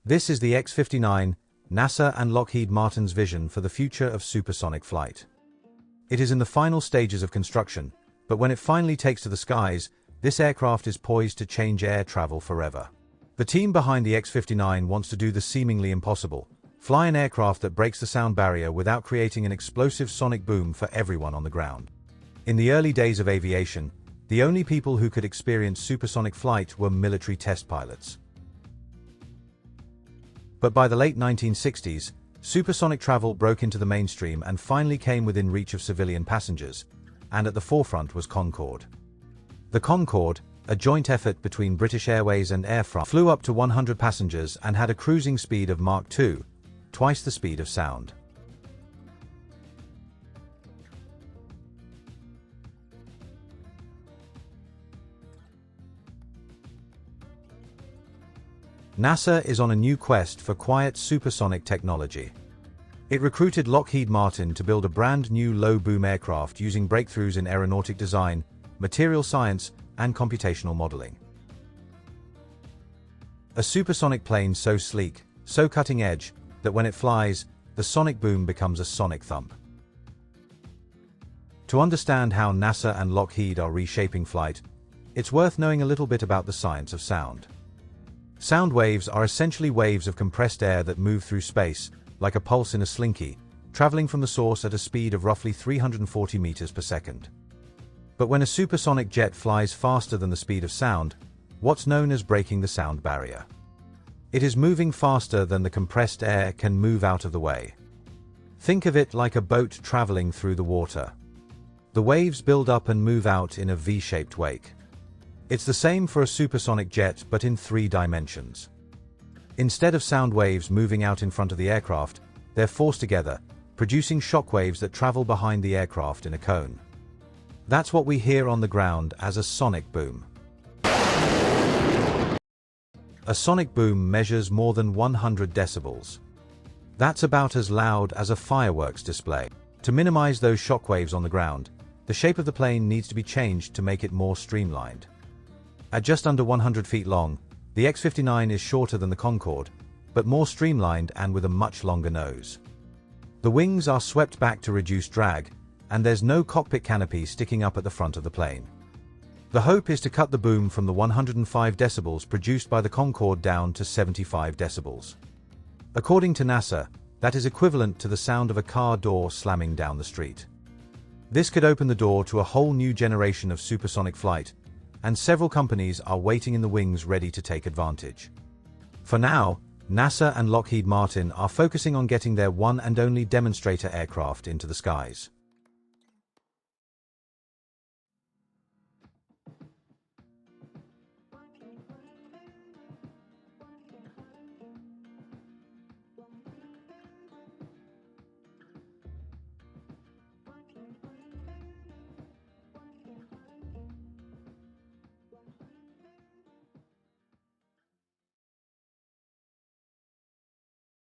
This is the X-59, NASA and Lockheed Martin's vision for the future of supersonic flight. It is in the final stages of construction, but when it finally takes to the skies, this aircraft is poised to change air travel forever. The team behind the X-59 wants to do the seemingly impossible: fly an aircraft that breaks the sound barrier without creating an explosive sonic boom for everyone on the ground. In the early days of aviation, the only people who could experience supersonic flight were military test pilots. But by the late 1960s, supersonic travel broke into the mainstream and finally came within reach of civilian passengers, and at the forefront was Concorde. The Concorde, a joint effort between British Airways and Air France, flew up to 100 passengers and had a cruising speed of Mach 2, twice the speed of sound. NASA is on a new quest for quiet supersonic technology. It recruited Lockheed Martin to build a brand new low-boom aircraft using breakthroughs in aeronautic design, material science, and computational modeling. A supersonic plane so sleek, so cutting-edge, that when it flies, the sonic boom becomes a sonic thump. To understand how NASA and Lockheed are reshaping flight, it's worth knowing a little bit about the science of sound. Sound waves are essentially waves of compressed air that move through space, like a pulse in a slinky, traveling from the source at a speed of roughly 340 meters per second. But when a supersonic jet flies faster than the speed of sound, what's known as breaking the sound barrier. It is moving faster than the compressed air can move out of the way. Think of it like a boat traveling through the water. The waves build up and move out in a V-shaped wake. It's the same for a supersonic jet, but in 3 dimensions. Instead of sound waves moving out in front of the aircraft, they're forced together, producing shock waves that travel behind the aircraft in a cone. That's what we hear on the ground as a sonic boom. A sonic boom measures more than 100 decibels. That's about as loud as a fireworks display. To minimize those shock waves on the ground, the shape of the plane needs to be changed to make it more streamlined. At just under 100 feet long, the X-59 is shorter than the Concorde, but more streamlined and with a much longer nose. The wings are swept back to reduce drag, and there's no cockpit canopy sticking up at the front of the plane. The hope is to cut the boom from the 105 decibels produced by the Concorde down to 75 decibels. According to NASA, that is equivalent to the sound of a car door slamming down the street. This could open the door to a whole new generation of supersonic flight, and several companies are waiting in the wings ready to take advantage. For now, NASA and Lockheed Martin are focusing on getting their one and only demonstrator aircraft into the skies.